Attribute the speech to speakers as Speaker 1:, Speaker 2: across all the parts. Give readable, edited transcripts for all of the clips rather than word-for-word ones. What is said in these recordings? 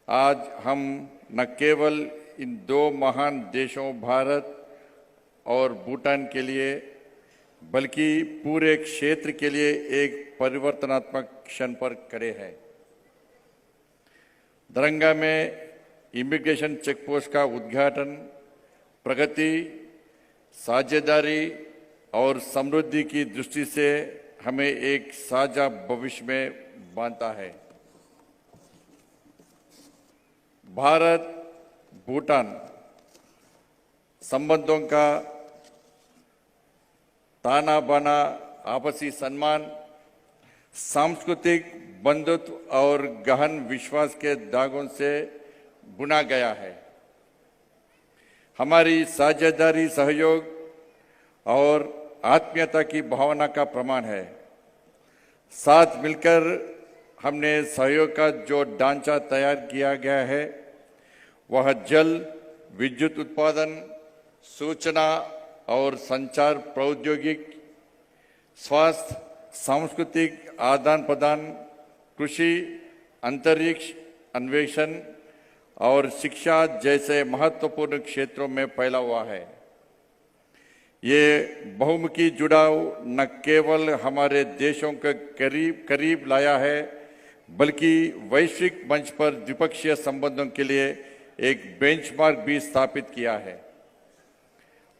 Speaker 1: आज हम न केवल इन दो महान देशों भारत और भूटान के लिए बल्कि पूरे क्षेत्र के लिए एक परिवर्तनात्मक क्षण पर खड़े हैं। दरंगा में इमिग्रेशन चेकपोस्ट का उद्घाटन प्रगति, साझेदारी और समृद्धि की दृष्टि से हमें एक साझा भविष्य में बांधता है। भारत भूटान संबंधों का ताना बाना आपसी सम्मान, सांस्कृतिक बंधुत्व और गहन विश्वास के धागों से बुना गया है। हमारी साझेदारी सहयोग और आत्मीयता की भावना का प्रमाण है। साथ मिलकर हमने सहयोग का जो ढांचा तैयार किया गया है वह जल, विद्युत उत्पादन, सूचना और संचार प्रौद्योगिकी, स्वास्थ्य, सांस्कृतिक आदान प्रदान, कृषि, अंतरिक्ष अन्वेषण और शिक्षा जैसे महत्वपूर्ण क्षेत्रों में फैला हुआ है। ये बहुमुखी जुड़ाव न केवल हमारे देशों के करीब लाया है बल्कि वैश्विक मंच पर द्विपक्षीय संबंधों के लिए एक बेंचमार्क भी स्थापित किया है।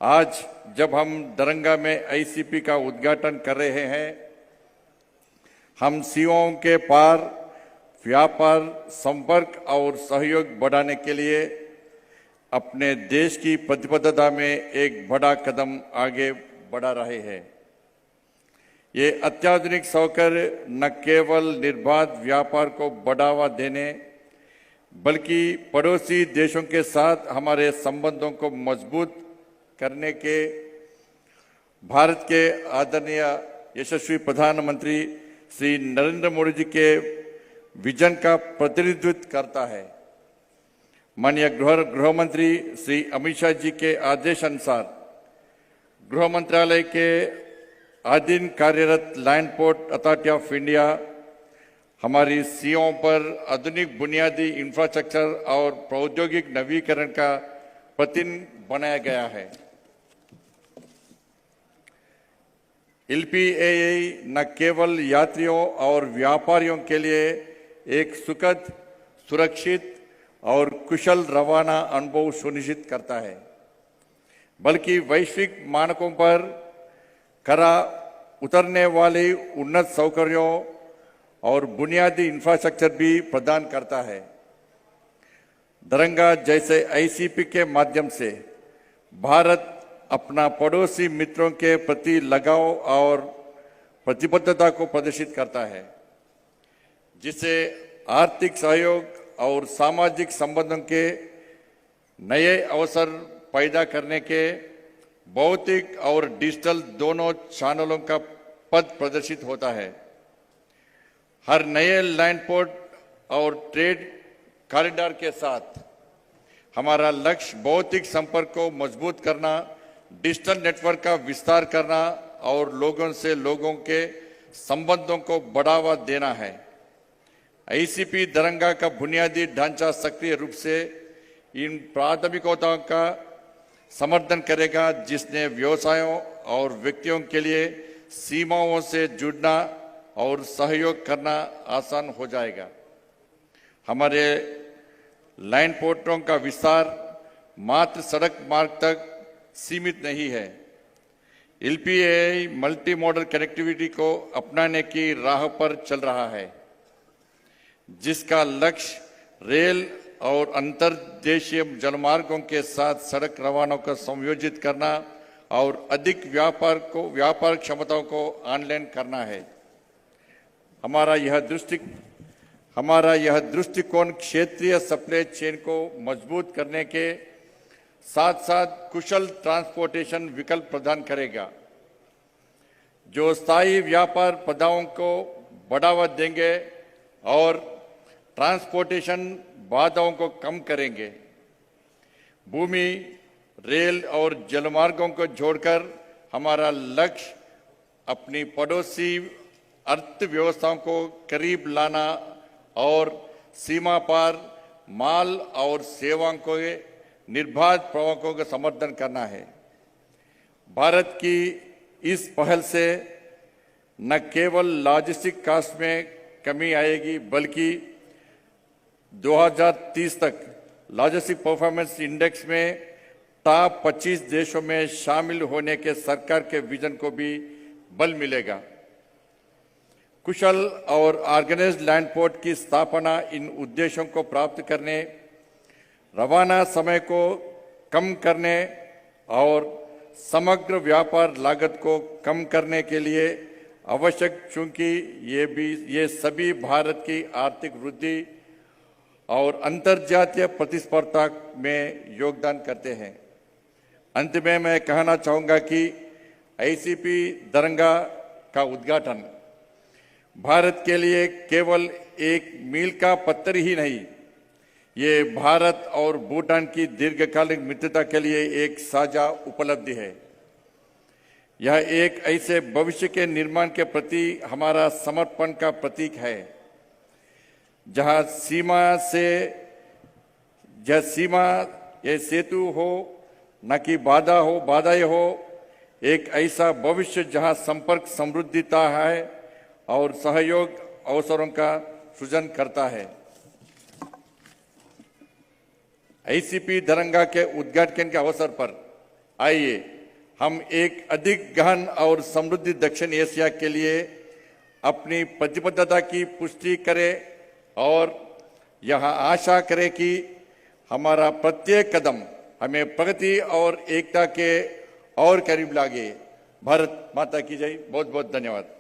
Speaker 1: आज जब हम दरंगा में आईसीपी का उद्घाटन कर रहे हैं, हम सीमाओं के पार व्यापार, संपर्क और सहयोग बढ़ाने के लिए अपने देश की प्रतिबद्धता में एक बड़ा कदम आगे बढ़ा रहे हैं। ये अत्याधुनिक सौकर्य न केवल निर्बाध व्यापार को बढ़ावा देने बल्कि पड़ोसी देशों के साथ हमारे संबंधों को मजबूत करने के भारत के आदरणीय यशस्वी प्रधानमंत्री श्री नरेंद्र मोदी जी के विजन का प्रतिनिधित्व करता है। माननीय गृह मंत्री श्री अमित शाह जी के आदेश अनुसार गृह मंत्रालय के अधीन कार्यरत land port authority of India हमारी सीमाओं पर आधुनिक बुनियादी इंफ्रास्ट्रक्चर और प्रौद्योगिक नवीकरण का प्रतिनिधि बनाया गया है। एलपीएई न केवल यात्रियों और व्यापारियों के लिए एक सुखद, सुरक्षित और कुशल रवाना अनुभव सुनिश्चित करता है बल्कि वैश्विक मानकों पर खरा उतरने वाले उन्नत सौकर्यों और बुनियादी इंफ्रास्ट्रक्चर भी प्रदान करता है। दरंगा जैसे आईसीपी के माध्यम से भारत अपना पड़ोसी मित्रों के प्रति लगाव और प्रतिबद्धता को प्रदर्शित करता है, जिससे आर्थिक सहयोग और सामाजिक संबंधों के नए अवसर पैदा करने के भौतिक और डिजिटल दोनों चैनलों का पथ प्रदर्शित होता है। हर नए लैंड पोर्ट और ट्रेड कॉरिडोर के साथ हमारा लक्ष्य भौतिक संपर्क को मजबूत करना, डिजिटल नेटवर्क का विस्तार करना और लोगों से लोगों के संबंधों को बढ़ावा देना है। आईसीपी दरंगा का बुनियादी ढांचा सक्रिय रूप से इन प्राथमिकताओं का समर्थन करेगा, जिसने व्यवसायों और व्यक्तियों के लिए सीमाओं से जुड़ना और सहयोग करना आसान हो जाएगा। हमारे लाइन पोर्टों का विस्तार मात्र सड़क मार्ग तक सीमित नहीं है। एलपीएई मल्टी मॉडल कनेक्टिविटी को अपनाने की राह पर चल रहा है, जिसका लक्ष्य रेल और अंतर्देशीय जलमार्गों के साथ सड़क रवाना को संयोजित करना और अधिक व्यापार क्षमताओं को ऑनलाइन करना है। हमारा यह दृष्टिकोण क्षेत्रीय सप्लाई चेन को मजबूत करने के साथ साथ कुशल ट्रांसपोर्टेशन विकल्प प्रदान करेगा, जो स्थायी व्यापार प्रथाओं को बढ़ावा देंगे और ट्रांसपोर्टेशन बाधाओं को कम करेंगे। भूमि, रेल और जलमार्गों को जोड़कर हमारा लक्ष्य अपनी पड़ोसी अर्थव्यवस्थाओं को करीब लाना और सीमा पार माल और सेवाओं को निर्बाध प्रवाह को समर्थन करना है। भारत की इस पहल से न केवल लॉजिस्टिक कास्ट में कमी आएगी, बल्कि 2030 तक लॉजिस्टिक परफॉर्मेंस इंडेक्स में टॉप 25 देशों में शामिल होने के सरकार के विजन को भी बल मिलेगा। कुशल और ऑर्गेनाइज्ड लैंड पोर्ट की स्थापना इन उद्देश्यों को प्राप्त करने, रवाना समय को कम करने और समग्र व्यापार लागत को कम करने के लिए आवश्यक, चूंकि ये सभी भारत की आर्थिक वृद्धि और अंतर्जातीय प्रतिस्पर्धा में योगदान करते हैं। अंत में मैं कहना चाहूँगा कि आईसीपी दरंगा का उद्घाटन भारत के लिए केवल एक मील का पत्थर ही नहीं, ये भारत और भूटान की दीर्घकालिक मित्रता के लिए एक साझा उपलब्धि है। यह एक ऐसे भविष्य के निर्माण के प्रति हमारा समर्पण का प्रतीक है, जहां ये सेतु हो, न कि बाधाएं हो, एक ऐसा भविष्य जहां संपर्क समृद्धिता है और सहयोग अवसरों का सृजन करता है। आईसीपी दरंगा के उद्घाटन के अवसर पर आइए हम एक अधिक गहन और समृद्ध दक्षिण एशिया के लिए अपनी प्रतिबद्धता की पुष्टि करें और यह आशा करें कि हमारा प्रत्येक कदम हमें प्रगति और एकता के और करीब लागे। भारत माता की जय। बहुत बहुत धन्यवाद।